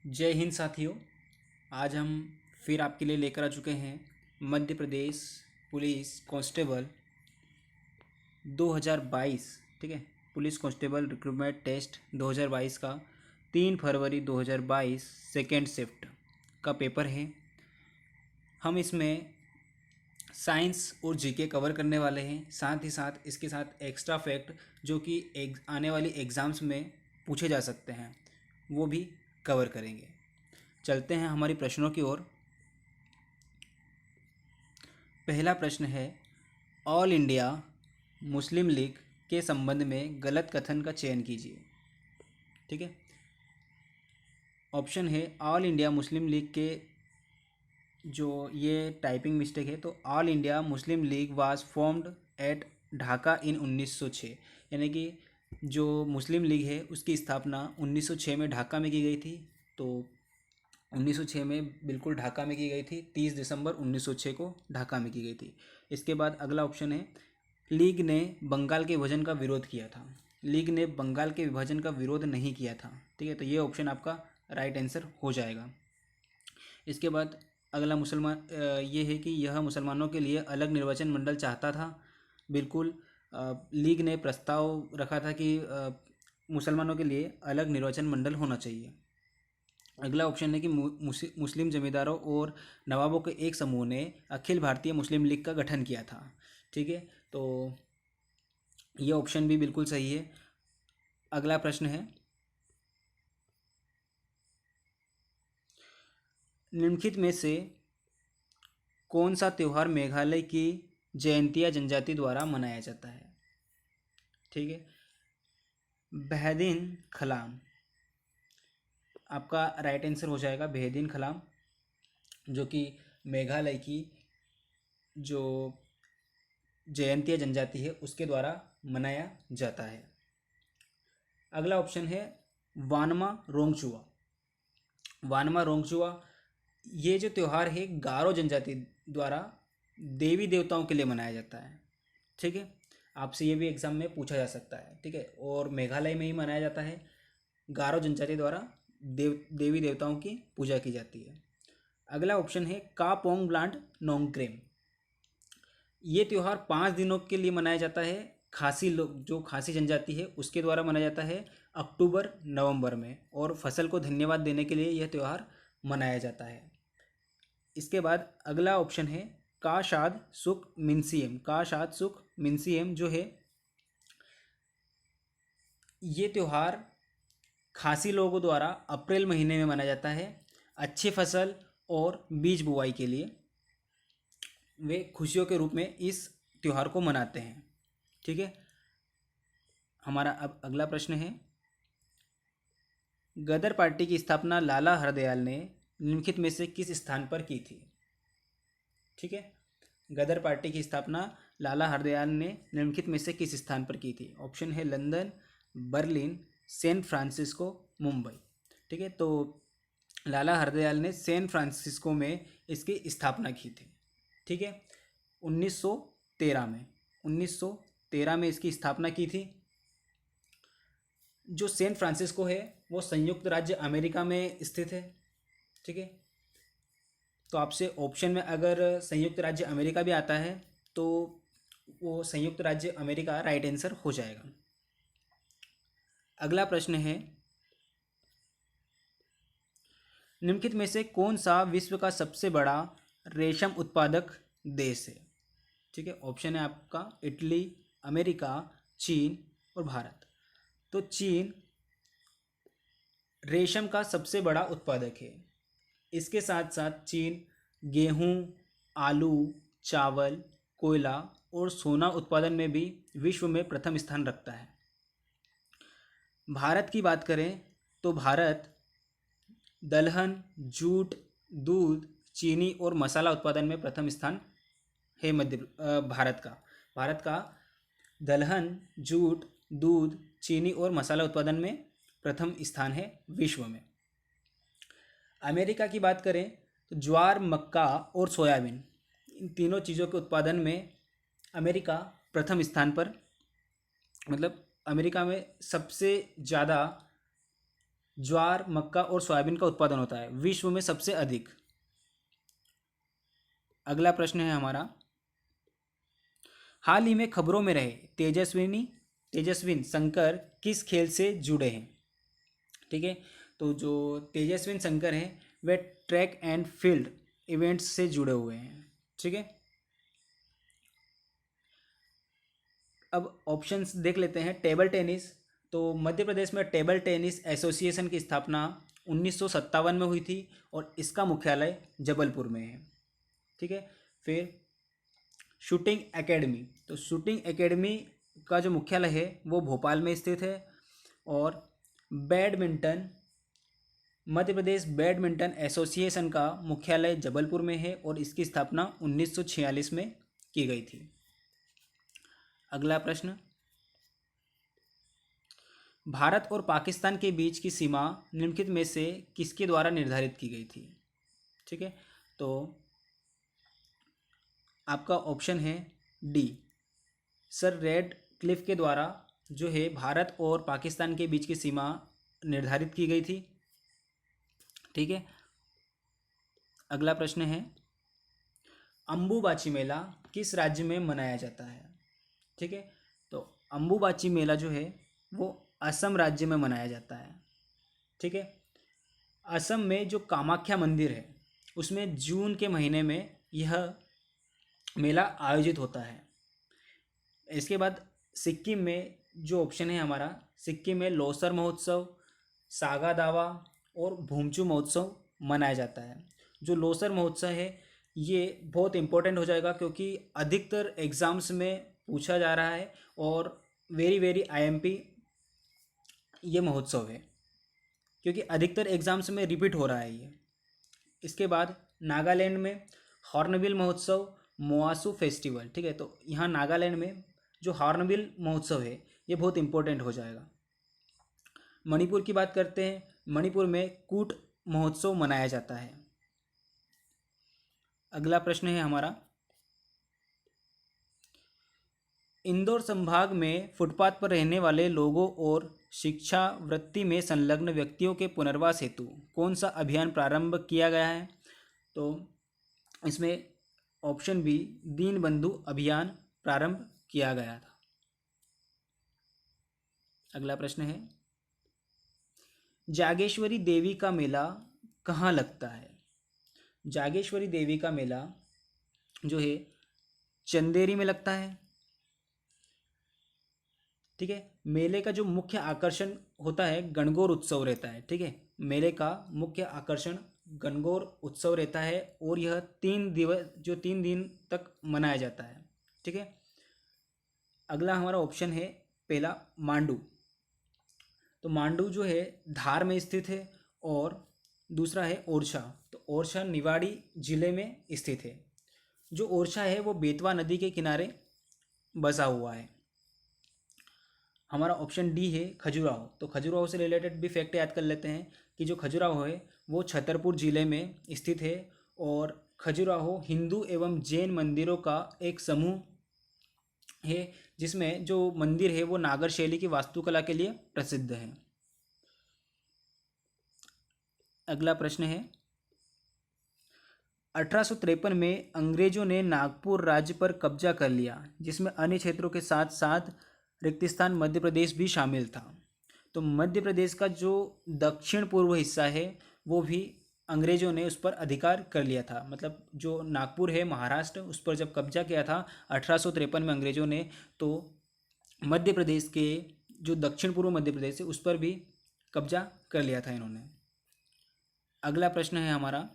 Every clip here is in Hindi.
जय हिंद साथियों। आज हम फिर आपके लिए लेकर आ चुके हैं मध्य प्रदेश पुलिस कांस्टेबल 2022। ठीक है, पुलिस कांस्टेबल रिक्रूटमेंट टेस्ट 2022 का 3 फरवरी 2022 सेकेंड शिफ्ट का पेपर है। हम इसमें साइंस और जीके कवर करने वाले हैं, साथ ही साथ इसके साथ एक्स्ट्रा फैक्ट जो कि आने वाली एग्ज़ाम्स में पूछे जा सकते हैं वो भी कवर करेंगे। चलते हैं हमारी प्रश्नों की ओर। पहला प्रश्न है, ऑल इंडिया मुस्लिम लीग के संबंध में गलत कथन का चयन कीजिए। ठीक है, ऑप्शन है ऑल इंडिया मुस्लिम लीग के, जो ये टाइपिंग मिस्टेक है, तो all India Muslim League was formed at Dhaka in 1906। यानी कि जो मुस्लिम लीग है उसकी स्थापना 1906 में ढाका में की गई थी। तो 1906 में बिल्कुल ढाका में की गई थी, 30 दिसंबर 1906 को ढाका में की गई थी। इसके बाद अगला ऑप्शन है, लीग ने बंगाल के विभाजन का विरोध किया था। लीग ने बंगाल के विभाजन का विरोध नहीं किया था। ठीक है, तो ये ऑप्शन आपका राइट आंसर हो जाएगा। इसके बाद अगला ये है कि यह मुसलमानों के लिए अलग निर्वाचन मंडल चाहता था। बिल्कुल, लीग ने प्रस्ताव रखा था कि मुसलमानों के लिए अलग निर्वाचन मंडल होना चाहिए। अगला ऑप्शन है कि मुस्लिम जमींदारों और नवाबों के एक समूह ने अखिल भारतीय मुस्लिम लीग का गठन किया था। ठीक है, तो ये ऑप्शन भी बिल्कुल सही है। अगला प्रश्न है, निम्नलिखित में से कौन सा त्यौहार मेघालय की जयंतिया जनजाति द्वारा मनाया जाता है। ठीक है, बेहदीन खलाम आपका राइट आंसर हो जाएगा। बेहदीन खलाम जो कि मेघालय की जो जयंतिया जनजाति है उसके द्वारा मनाया जाता है। अगला ऑप्शन है वानमा रोंगचुआ। वानमा रोंगचुआ ये जो त्यौहार है गारो जनजाति द्वारा देवी देवताओं के लिए मनाया जाता है। ठीक है, आपसे ये भी एग्जाम में पूछा जा सकता है। ठीक है, और मेघालय में ही मनाया जाता है। गारो जनजाति द्वारा देवी देवताओं की पूजा की जाती है। अगला ऑप्शन है का पोंग ब्लांड नोंगक्रेम। ये त्यौहार 5 दिनों के लिए मनाया जाता है। खासी लोग, जो खासी जनजाति है उसके द्वारा मनाया जाता है अक्टूबर नवंबर में, और फसल को धन्यवाद देने के लिए यह त्यौहार मनाया जाता है। इसके बाद अगला ऑप्शन है काशाद सुक मिनसीएम। काशाद सुक मिनसीएम जो है ये त्यौहार खासी लोगों द्वारा अप्रैल महीने में मनाया जाता है। अच्छी फसल और बीज बुआई के लिए वे खुशियों के रूप में इस त्यौहार को मनाते हैं। ठीक है, हमारा अब अगला प्रश्न है, गदर पार्टी की स्थापना लाला हरदयाल ने निम्नलिखित में से किस स्थान पर की थी। ठीक है, गदर पार्टी की स्थापना लाला हरदयाल ने निम्नलिखित में से किस स्थान पर की थी। ऑप्शन है London, Berlin, San Francisco, Mumbai. ठीक है, तो लाला हरदयाल ने सैन फ्रांसिस्को में इसकी स्थापना की थी। ठीक है, 1913 में 1913 में इसकी स्थापना की थी। जो सैन फ्रांसिस्को है वो संयुक्त राज्य अमेरिका में स्थित है। ठीक है, तो आपसे ऑप्शन में अगर संयुक्त राज्य अमेरिका भी आता है तो वो संयुक्त राज्य अमेरिका राइट आंसर हो जाएगा। अगला प्रश्न है, निम्नलिखित में से कौन सा विश्व का सबसे बड़ा रेशम उत्पादक देश है। ठीक है, ऑप्शन है आपका इटली, अमेरिका, चीन और भारत। तो चीन रेशम का सबसे बड़ा उत्पादक है। इसके साथ साथ चीन गेहूं, आलू, चावल, कोयला और सोना उत्पादन में भी विश्व में प्रथम स्थान रखता है। भारत की बात करें तो भारत दलहन, जूट, दूध, चीनी और मसाला उत्पादन में प्रथम स्थान है। भारत का दलहन, जूट, दूध, चीनी और मसाला उत्पादन में प्रथम स्थान है विश्व में। अमेरिका की बात करें तो ज्वार, मक्का और सोयाबीन, इन तीनों चीज़ों के उत्पादन में अमेरिका प्रथम स्थान पर, मतलब अमेरिका में सबसे ज़्यादा ज्वार, मक्का और सोयाबीन का उत्पादन होता है विश्व में सबसे अधिक? अगला प्रश्न है हमारा, हाल ही में खबरों में रहे तेजस्विन शंकर किस खेल से जुड़े हैं? ठीक है, तो जो तेजस्विन शंकर हैं वे ट्रैक एंड फील्ड इवेंट्स से जुड़े हुए हैं। ठीक है, अब ऑप्शंस देख लेते हैं। टेबल टेनिस, तो मध्य प्रदेश में टेबल टेनिस एसोसिएशन की स्थापना 1957 में हुई थी और इसका मुख्यालय जबलपुर में है। ठीक है, फिर शूटिंग एकेडमी, तो शूटिंग एकेडमी का जो मुख्यालय है वो भोपाल में स्थित है। और badminton, Madhya Pradesh badminton association का मुख्यालय जबलपुर में है और इसकी स्थापना 1946 में की गई थी। अगला प्रश्न, भारत और पाकिस्तान के बीच की सीमा निम्नलिखित में से किसके द्वारा निर्धारित की गई थी? ठीक है, तो आपका ऑप्शन है डी, सर रेड क्लिफ के द्वारा जो है भारत और पाकिस्तान के बीच की सीमा निर्धारित की गई थी। ठीक है, अगला प्रश्न है, अम्बुबाची मेला किस राज्य में मनाया जाता है? ठीक है, तो अम्बुबाची मेला जो है वो असम राज्य में मनाया जाता है। ठीक है, असम में जो कामाख्या मंदिर है उसमें जून के महीने में यह मेला आयोजित होता है। इसके बाद सिक्किम में जो ऑप्शन है हमारा, सिक्किम में लोसर महोत्सव, सागा दावा और भूमचू महोत्सव मनाया जाता है। जो लोसर महोत्सव है ये बहुत इम्पोर्टेंट हो जाएगा क्योंकि अधिकतर एग्ज़ाम्स में पूछा जा रहा है और वेरी वेरी आईएमपी ये महोत्सव है क्योंकि अधिकतर एग्ज़ाम्स में रिपीट हो रहा है ये। इसके बाद नागालैंड में हॉर्नबिल महोत्सव, मोआसू फेस्टिवल। ठीक है, तो यहाँ नागालैंड में जो हॉर्नबिल महोत्सव है ये बहुत इम्पोर्टेंट हो जाएगा। मणिपुर की बात करते हैं, मणिपुर में कूट महोत्सव मनाया जाता है। अगला प्रश्न है हमारा, इंदौर संभाग में फुटपाथ पर रहने वाले लोगों और शिक्षा वृत्ति में संलग्न व्यक्तियों के पुनर्वास हेतु कौन सा अभियान प्रारंभ किया गया है? तो इसमें ऑप्शन बी, दीन बंधु अभियान प्रारंभ किया गया था। अगला प्रश्न है, जागेश्वरी देवी का मेला कहाँ लगता है? जागेश्वरी देवी का मेला जो है चंदेरी में लगता है। ठीक है, मेले का जो मुख्य आकर्षण होता है गणगौर उत्सव रहता है। ठीक है, मेले का मुख्य आकर्षण गणगौर उत्सव रहता है और यह 3 दिन तक मनाया जाता है। ठीक है, अगला हमारा ऑप्शन है पहला मांडू, तो मांडू जो है धार में स्थित है और दूसरा है ओरछा, तो ओरछा निवाड़ी जिले में स्थित है। जो ओरछा है वो बेतवा नदी के किनारे बसा हुआ है। हमारा ऑप्शन डी है खजुराहो, तो खजुराहो से रिलेटेड भी फैक्ट याद कर लेते हैं कि जो खजुराहो है वो छतरपुर जिले में स्थित है और खजुराहो हिंदू एवं जैन मंदिरों का एक समूह है जिसमें जो मंदिर है वो नागर शैली की वास्तुकला के लिए प्रसिद्ध है। अगला प्रश्न है, 1853 में अंग्रेजों ने नागपुर राज्य पर कब्जा कर लिया जिसमें अन्य क्षेत्रों के साथ साथ रिक्तिस्थान मध्य प्रदेश भी शामिल था। तो मध्य प्रदेश का जो दक्षिण पूर्व हिस्सा है वो भी अंग्रेजों ने उस पर अधिकार कर लिया था। मतलब जो नागपुर है महाराष्ट्र उस पर जब कब्जा किया था 1853 में अंग्रेजों ने, तो मध्य प्रदेश के जो दक्षिण पूर्व मध्य प्रदेश है उस पर भी कब्जा कर लिया था इन्होंने। अगला प्रश्न है हमारा,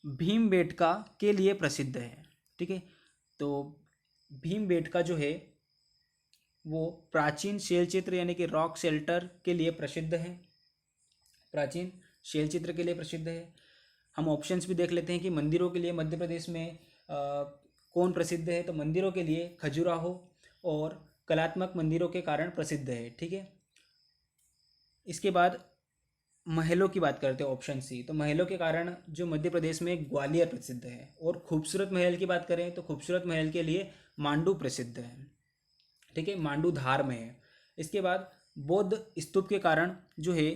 भीमबेटका के लिए प्रसिद्ध है। ठीक है, तो भीमबेटका जो है वो प्राचीन शैल चित्र यानी कि रॉक शेल्टर के लिए प्रसिद्ध है, प्राचीन शैल चित्र के लिए प्रसिद्ध है। हम ऑप्शंस भी देख लेते हैं कि मंदिरों के लिए मध्य प्रदेश में कौन प्रसिद्ध है, तो मंदिरों के लिए खजुराहो और कलात्मक मंदिरों के कारण प्रसिद्ध है। ठीक है, इसके बाद महलों की बात करते हैं, ऑप्शन सी, तो महलों के कारण जो मध्य प्रदेश में ग्वालियर प्रसिद्ध है। और खूबसूरत महल की बात करें तो खूबसूरत महल के लिए मांडू प्रसिद्ध है। ठीक है, मांडू धार में है। इसके बाद बौद्ध स्तूप के कारण जो है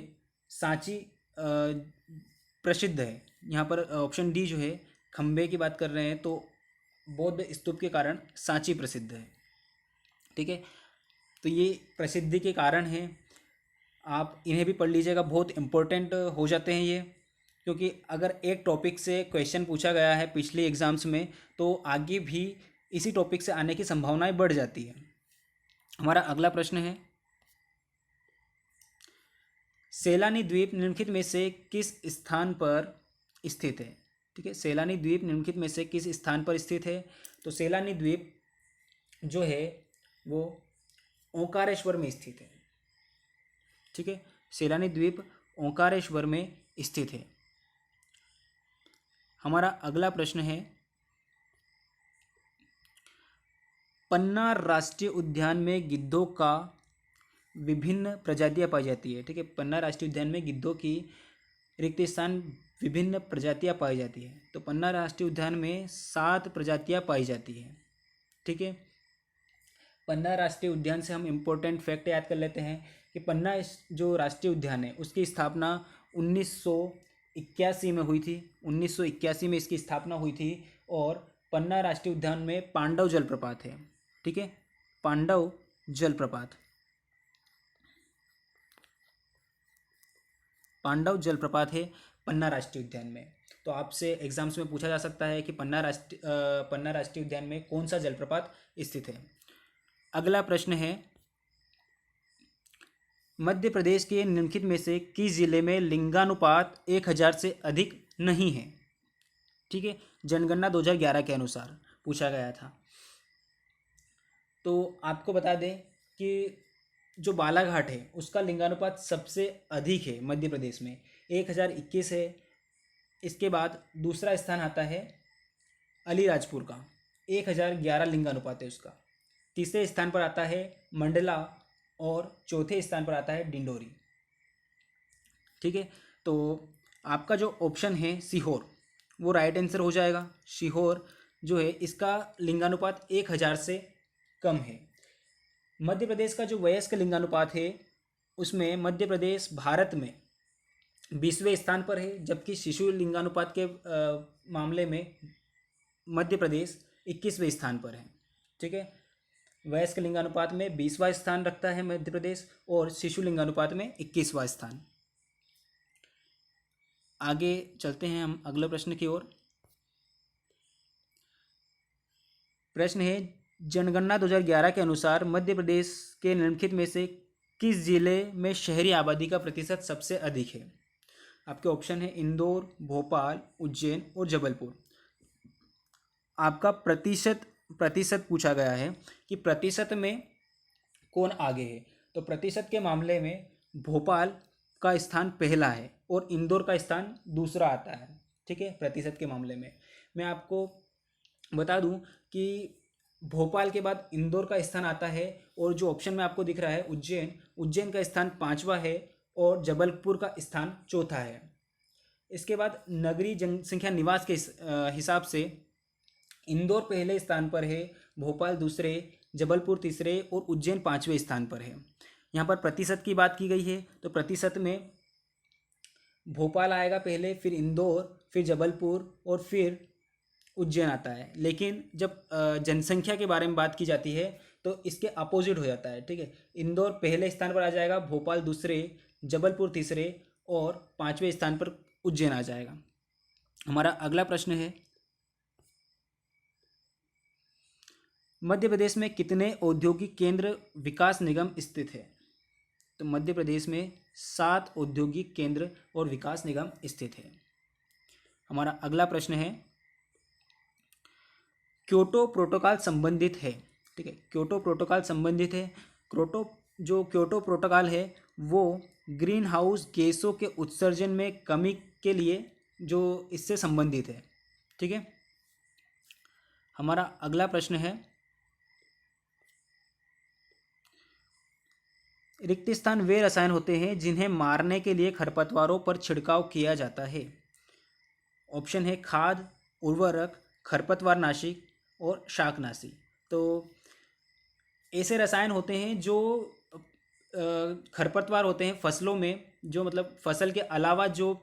सांची प्रसिद्ध है। यहाँ पर ऑप्शन डी जो है खंबे की बात कर रहे हैं, तो बौद्ध स्तूप के कारण सांची प्रसिद्ध है। ठीक है, तो ये प्रसिद्धि के कारण हैं, आप इन्हें भी पढ़ लीजिएगा, बहुत इम्पोर्टेंट हो जाते हैं ये, क्योंकि अगर एक टॉपिक से क्वेश्चन पूछा गया है पिछले एग्ज़ाम्स में तो आगे भी इसी टॉपिक से आने की संभावनाएं बढ़ जाती है। हमारा अगला प्रश्न है, सैलानी द्वीप निम्नलिखित में से किस स्थान पर स्थित है? ठीक है, सैलानी द्वीप निम्नलिखित में से किस स्थान पर स्थित है? तो सैलानी द्वीप जो है वो ओंकारेश्वर में स्थित है। ठीक है, सैलानी द्वीप ओंकारेश्वर में स्थित है। हमारा अगला प्रश्न है, पन्ना राष्ट्रीय उद्यान में गिद्धों का विभिन्न प्रजातियां पाई जाती है। ठीक है, पन्ना राष्ट्रीय उद्यान में गिद्धों की रिक्त स्थान विभिन्न प्रजातियां पाई जाती है। तो पन्ना राष्ट्रीय उद्यान में 7 प्रजातियां पाई जाती है। ठीक है, पन्ना राष्ट्रीय उद्यान से हम इम्पोर्टेंट फैक्ट याद कर लेते हैं कि पन्ना जो राष्ट्रीय उद्यान है उसकी स्थापना 1981 में हुई थी। 1981 में इसकी स्थापना हुई थी और पन्ना राष्ट्रीय उद्यान में पांडव जलप्रपात है। ठीक है, पांडव जलप्रपात, पांडव जलप्रपात है पन्ना राष्ट्रीय उद्यान में। तो आपसे एग्जाम्स में पूछा जा सकता है कि पन्ना राष्ट्रीय उद्यान में कौन सा जलप्रपात स्थित है। अगला प्रश्न है, मध्य प्रदेश के निम्नलिखित में से किस जिले में लिंगानुपात 1000 से अधिक नहीं है? ठीक है, जनगणना 2011 के अनुसार पूछा गया था। तो आपको बता दें कि जो बालाघाट है उसका लिंगानुपात सबसे अधिक है मध्य प्रदेश में, 1021 है। इसके बाद दूसरा स्थान आता है अलीराजपुर का, 1011 लिंगानुपात है उसका। तीसरे स्थान पर आता है मंडला और चौथे स्थान पर आता है डिंडोरी। ठीक है, तो आपका जो ऑप्शन है सीहोर वो राइट आंसर हो जाएगा। सीहोर जो है इसका लिंगानुपात 1000 से कम है। मध्य प्रदेश का जो वयस्क लिंगानुपात है उसमें मध्य प्रदेश भारत में 20वें स्थान पर है, जबकि शिशु लिंगानुपात के मामले में मध्य प्रदेश 21वें स्थान पर है। ठीक है, वयस्क लिंगानुपात में 20वां स्थान रखता है मध्य प्रदेश और शिशु लिंगानुपात में 21वां स्थान। आगे चलते हैं हम अगले प्रश्न की ओर। प्रश्न है, जनगणना 2011 के अनुसार मध्य प्रदेश के निम्नलिखित में से किस जिले में शहरी आबादी का प्रतिशत सबसे अधिक है? आपके ऑप्शन है इंदौर, भोपाल, उज्जैन और जबलपुर। आपका प्रतिशत पूछा गया है कि प्रतिशत में कौन आगे है। तो प्रतिशत के मामले में भोपाल का स्थान पहला है और इंदौर का स्थान दूसरा आता है। ठीक है, प्रतिशत के मामले में मैं आपको बता दूं कि भोपाल के बाद इंदौर का स्थान आता है और जो ऑप्शन में आपको दिख रहा है उज्जैन का स्थान 5वां है और जबलपुर का स्थान 4था है। इसके बाद नगरीय जनसंख्या निवास के हिसाब से इंदौर पहले स्थान पर है, भोपाल दूसरे, जबलपुर तीसरे और उज्जैन 5वें स्थान पर है। यहाँ पर प्रतिशत की बात की गई है तो प्रतिशत में भोपाल आएगा पहले, फिर इंदौर, फिर जबलपुर और फिर उज्जैन आता है। लेकिन जब जनसंख्या के बारे में बात की जाती है तो इसके अपोजिट हो जाता है। ठीक है, इंदौर पहले स्थान पर आ जाएगा, भोपाल दूसरे, जबलपुर तीसरे और 5वें स्थान पर उज्जैन आ जाएगा। हमारा अगला प्रश्न है, मध्य प्रदेश में कितने औद्योगिक केंद्र विकास निगम स्थित है? तो मध्य प्रदेश में 7 औद्योगिक केंद्र और विकास निगम स्थित है। हमारा अगला प्रश्न है, क्योटो प्रोटोकॉल संबंधित है। ठीक है, क्योटो प्रोटोकॉल संबंधित है। क्योटो प्रोटोकॉल है वो ग्रीन हाउस गैसों के उत्सर्जन में कमी के लिए जो इससे संबंधित है। ठीक है, हमारा अगला प्रश्न है, रिक्त स्थान वे रसायन होते हैं जिन्हें मारने के लिए खरपतवारों पर छिड़काव किया जाता है। ऑप्शन है खाद, उर्वरक, खरपतवार नाशी और शाकनाशी। तो ऐसे रसायन होते हैं जो खरपतवार होते हैं फसलों में, जो मतलब फसल के अलावा जो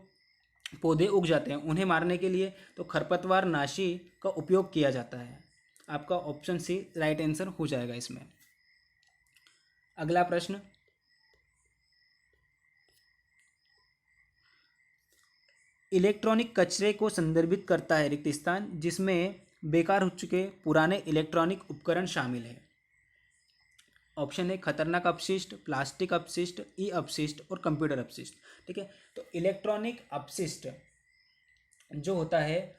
पौधे उग जाते हैं उन्हें मारने के लिए तो खरपतवार नाशी का उपयोग किया जाता है। आपका ऑप्शन सी राइट आंसर हो जाएगा इसमें। अगला प्रश्न, इलेक्ट्रॉनिक कचरे को संदर्भित करता है रिक्त स्थान जिसमें बेकार हो चुके पुराने इलेक्ट्रॉनिक उपकरण शामिल है। ऑप्शन है खतरनाक अपशिष्ट, प्लास्टिक अपशिष्ट, ई अपशिष्ट और कंप्यूटर अपशिष्ट। ठीक है, तो इलेक्ट्रॉनिक अपशिष्ट जो होता है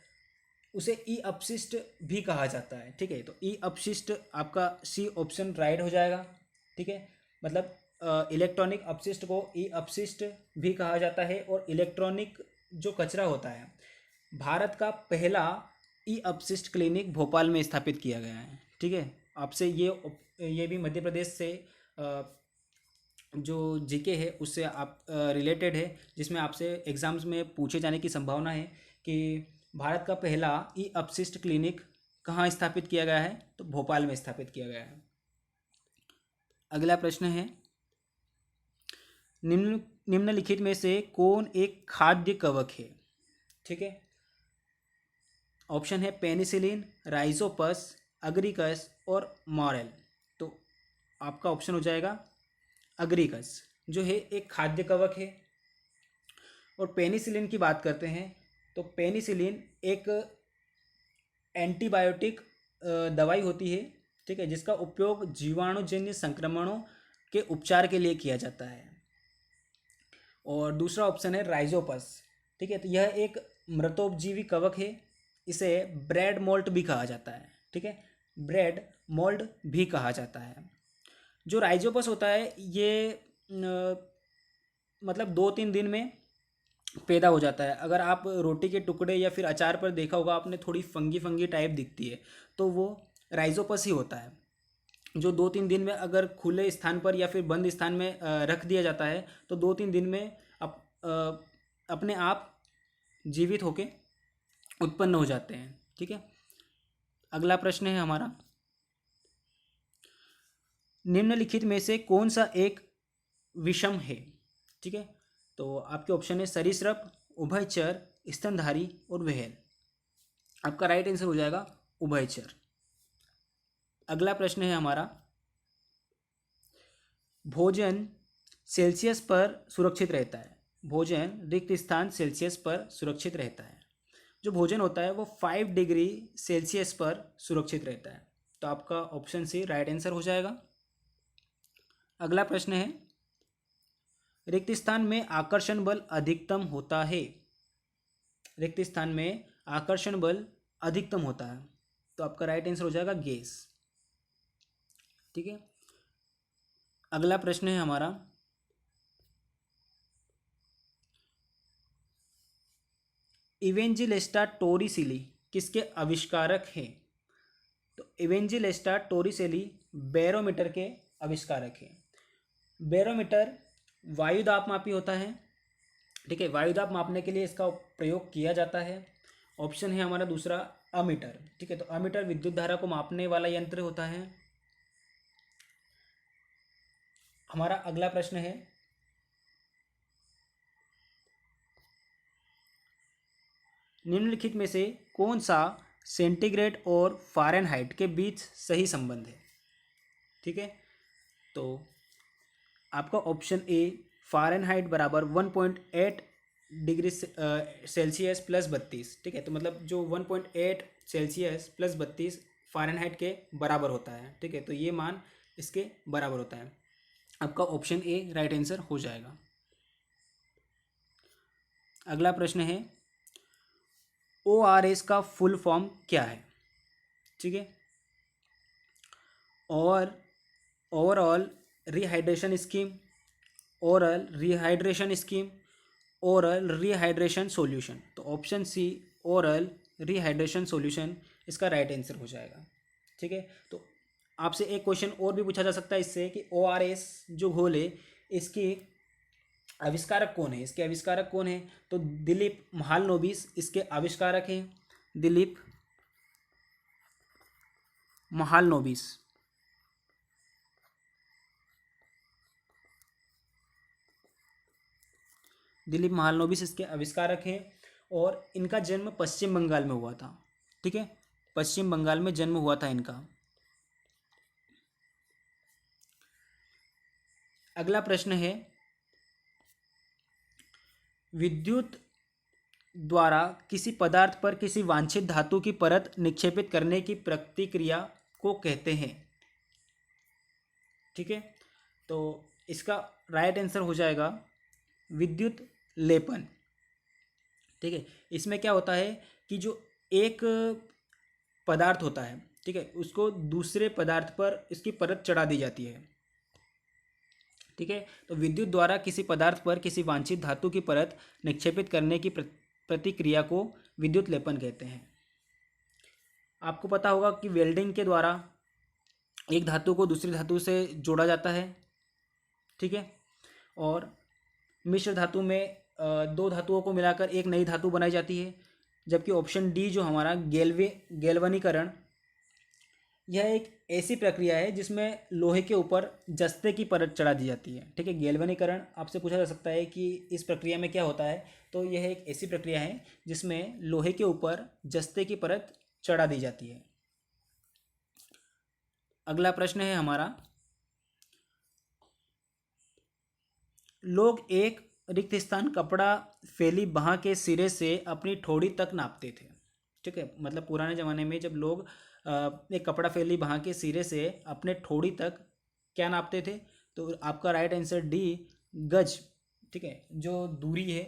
उसे ई अपशिष्ट भी कहा जाता है। ठीक है, तो ई अपशिष्ट आपका सी ऑप्शन राइट हो जाएगा। ठीक है, मतलब इलेक्ट्रॉनिक अपशिष्ट को ई अपशिष्ट भी कहा जाता है। और इलेक्ट्रॉनिक जो कचरा होता है, भारत का पहला ई अपशिष्ट क्लिनिक भोपाल में स्थापित किया गया है। ठीक है, आपसे ये भी मध्य प्रदेश से जो जीके है उससे आप रिलेटेड है, जिसमें आपसे एग्जाम्स में पूछे जाने की संभावना है कि भारत का पहला ई अपशिष्ट क्लिनिक कहाँ स्थापित किया गया है, तो भोपाल में स्थापित किया गया है। अगला प्रश्न है, निम्नलिखित में से कौन एक खाद्य कवक है। ठीक है, ऑप्शन है पेनिसिलिन, राइजोपस, अग्रिकस और मॉरेल। तो आपका ऑप्शन हो जाएगा अग्रिकस, जो है एक खाद्य कवक है। और पेनिसिलिन की बात करते हैं तो पेनिसिलिन एक एंटीबायोटिक दवाई होती है। ठीक है, जिसका उपयोग जीवाणुजन्य संक्रमणों के उपचार के लिए किया जाता है। और दूसरा ऑप्शन है राइजोपस। ठीक है, तो यह एक मृतोपजीवी कवक है, इसे ब्रेड मोल्ट भी कहा जाता है। ठीक है, ब्रेड मोल्ड भी कहा जाता है। जो राइजोपस होता है ये मतलब 2-3 दिन में पैदा हो जाता है। अगर आप रोटी के टुकड़े या फिर अचार पर देखा होगा आपने, थोड़ी फंगी फंगी टाइप दिखती है, तो वो राइजोपस ही होता है, जो 2-3 दिन में अगर खुले स्थान पर या फिर बंद स्थान में रख दिया जाता है तो 2-3 दिन में अपने आप जीवित होके उत्पन्न हो जाते हैं। ठीक है, अगला प्रश्न है हमारा, निम्नलिखित में से कौन सा एक विषम है। ठीक है, तो आपके ऑप्शन है सरीसृप, उभयचर, स्तनधारी और व्हेल। आपका राइट आंसर हो जाएगा उभयचर। अगला प्रश्न है हमारा, भोजन सेल्सियस पर सुरक्षित रहता है। भोजन रिक्त स्थान सेल्सियस पर सुरक्षित रहता है। जो भोजन होता है वो 5 डिग्री सेल्सियस पर सुरक्षित रहता है। तो आपका ऑप्शन सी राइट आंसर हो जाएगा। अगला प्रश्न है, रिक्त स्थान में आकर्षण बल अधिकतम होता है। रिक्त स्थान में आकर्षण बल अधिकतम होता है, तो आपका राइट आंसर हो जाएगा गैस। ठीक है, अगला प्रश्न है हमारा, इवेंजिलेस्टा टोरिसेली किसके आविष्कारक हैं। तो इवेंजिलेस्टा टोरिसेली बैरोमीटर के आविष्कारक हैं। बैरोमीटर वायुदाब मापी होता है। ठीक है, वायुदाब मापने के लिए इसका प्रयोग किया जाता है। ऑप्शन है हमारा दूसरा अमीटर। ठीक है, तो अमीटर विद्युत धारा को मापने वाला यंत्र होता है। हमारा अगला प्रश्न है, निम्नलिखित में से कौन सा सेंटीग्रेड और फ़ारेनहाइट के बीच सही संबंध है। ठीक है, तो आपका ऑप्शन ए फ़ारेनहाइट बराबर 1.8 डिग्री सेल्सियस प्लस 32। ठीक है, तो मतलब जो 1.8 सेल्सियस प्लस 32 फ़ारेनहाइट के बराबर होता है। ठीक है, तो ये मान इसके बराबर होता है। आपका ऑप्शन ए राइट आंसर हो जाएगा। अगला प्रश्न है, ORS का फुल फॉर्म क्या है। ठीक है, और overall rehydration scheme, oral rehydration scheme, oral rehydration solution. तो option C oral rehydration solution इसका राइट आंसर हो जाएगा। ठीक है, तो आपसे एक क्वेश्चन और भी पूछा जा सकता है इससे कि ORS जो घोल है इसकी आविष्कारक कौन है। इसके आविष्कारक कौन है, तो दिलीप महालनोबिस इसके आविष्कारक हैं। दिलीप महालनोबिस। दिलीप महालनोबिस इसके आविष्कारक हैं और इनका जन्म पश्चिम बंगाल में हुआ था। ठीक है, पश्चिम बंगाल में जन्म हुआ था इनका। अगला प्रश्न है, विद्युत द्वारा किसी पदार्थ पर किसी वांछित धातु की परत निक्षेपित करने की प्रतिक्रिया को कहते हैं। ठीक है, तो इसका राइट आंसर हो जाएगा विद्युत लेपन। ठीक है, इसमें क्या होता है कि जो एक पदार्थ होता है, ठीक है, उसको दूसरे पदार्थ पर इसकी परत चढ़ा दी जाती है। ठीक है, तो विद्युत द्वारा किसी पदार्थ पर किसी वांछित धातु की परत निक्षेपित करने की प्रतिक्रिया को विद्युत लेपन कहते हैं। आपको पता होगा कि वेल्डिंग के द्वारा एक धातु को दूसरी धातु से जोड़ा जाता है। ठीक है, और मिश्र धातु में दो धातुओं को मिलाकर एक नई धातु बनाई जाती है। जबकि ऑप्शन डी जो हमारा गैल्वनीकरण, यह एक ऐसी प्रक्रिया है जिसमें लोहे के ऊपर जस्ते की परत चढ़ा दी जाती है। ठीक है, गैल्वनीकरण आपसे पूछा जा सकता है कि इस प्रक्रिया में क्या होता है, तो यह एक ऐसी प्रक्रिया है जिसमें लोहे के ऊपर जस्ते की परत चढ़ा दी जाती है। अगला प्रश्न है हमारा, लोग एक रिक्त स्थान कपड़ा फैली बाह के सिरे से अपनी ठोड़ी तक नापते थे। ठीक है, मतलब पुराने ज़माने में जब लोग एक कपड़ा फैली बाह के सिरे से अपने ठोड़ी तक क्या नापते थे, तो आपका राइट आंसर डी गज। ठीक है, जो दूरी है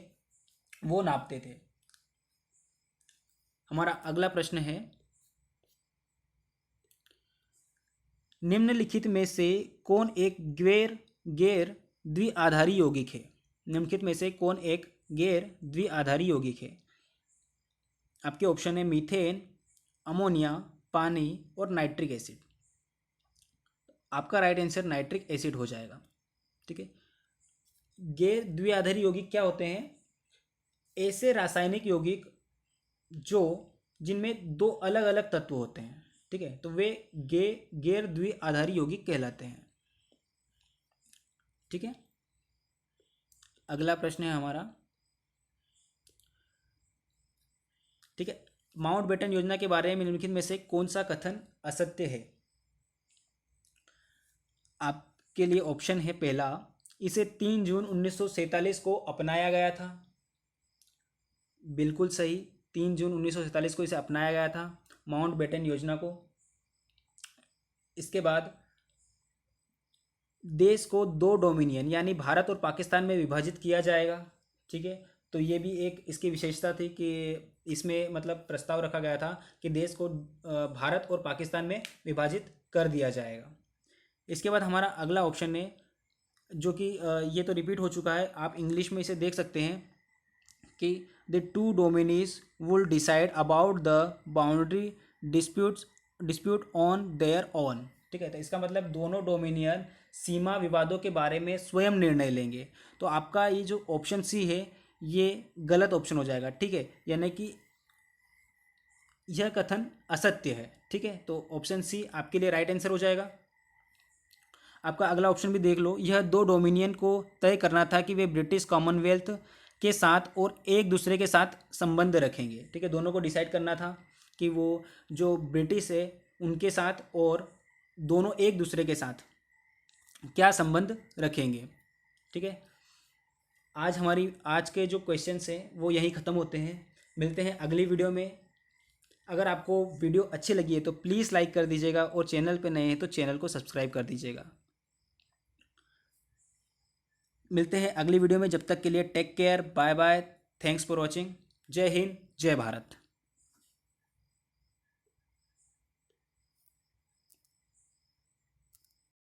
वो नापते थे। हमारा अगला प्रश्न है, निम्नलिखित में से कौन एक गैर द्विआधारी यौगिक है। निम्नलिखित में से कौन एक गैर द्विआधारी यौगिक है। आपके ऑप्शन है मीथेन, अमोनिया, पानी और नाइट्रिक एसिड। आपका राइट आंसर नाइट्रिक एसिड हो जाएगा। ठीक है, गैर द्विआधारी यौगिक क्या होते हैं, ऐसे रासायनिक यौगिक जो जिनमें दो अलग अलग तत्व होते हैं। ठीक है, तो वे गैर द्विआधारी यौगिक कहलाते हैं। ठीक है, अगला प्रश्न है हमारा, ठीक है, माउंटबेटन योजना के बारे में निम्नलिखित में से कौन सा कथन असत्य है। आपके लिए ऑप्शन है पहला, इसे 3 जून 1947 को अपनाया गया था। बिल्कुल सही, 3 जून 1947 को इसे अपनाया गया था माउंटबेटन योजना को। इसके बाद देश को 2 डोमिनियन यानी भारत और पाकिस्तान में विभाजित किया जाएगा। ठीक है, तो ये भी एक इसकी विशेषता थी कि इसमें मतलब प्रस्ताव रखा गया था कि देश को भारत और पाकिस्तान में विभाजित कर दिया जाएगा। इसके बाद हमारा अगला ऑप्शन है जो कि ये तो रिपीट हो चुका है, आप इंग्लिश में इसे देख सकते हैं कि the 2 dominions will decide about the boundary dispute on their own. ठीक है, तो इसका मतलब दोनों डोमिनियन सीमा विवादों के बारे में स्वयं निर्णय लेंगे। तो आपका ये जो ऑप्शन सी है ये गलत ऑप्शन हो जाएगा। ठीक है, यानी कि यह कथन असत्य है। ठीक है, तो ऑप्शन सी आपके लिए राइट आंसर हो जाएगा। आपका अगला ऑप्शन भी देख लो, यह 2 डोमिनियन को तय करना था कि वे ब्रिटिश कॉमनवेल्थ के साथ और एक दूसरे के साथ संबंध रखेंगे। ठीक है, दोनों को डिसाइड करना था कि वो जो ब्रिटिश है उनके साथ और दोनों एक दूसरे के साथ क्या संबंध रखेंगे। ठीक है, आज के जो क्वेश्चंस हैं वो यहीं ख़त्म होते हैं। मिलते हैं अगली वीडियो में। अगर आपको वीडियो अच्छी लगी है तो प्लीज़ लाइक कर दीजिएगा और चैनल पे नए हैं तो चैनल को सब्सक्राइब कर दीजिएगा। मिलते हैं अगली वीडियो में, जब तक के लिए take care, bye bye, thanks for watching. जय हिंद, जय भारत।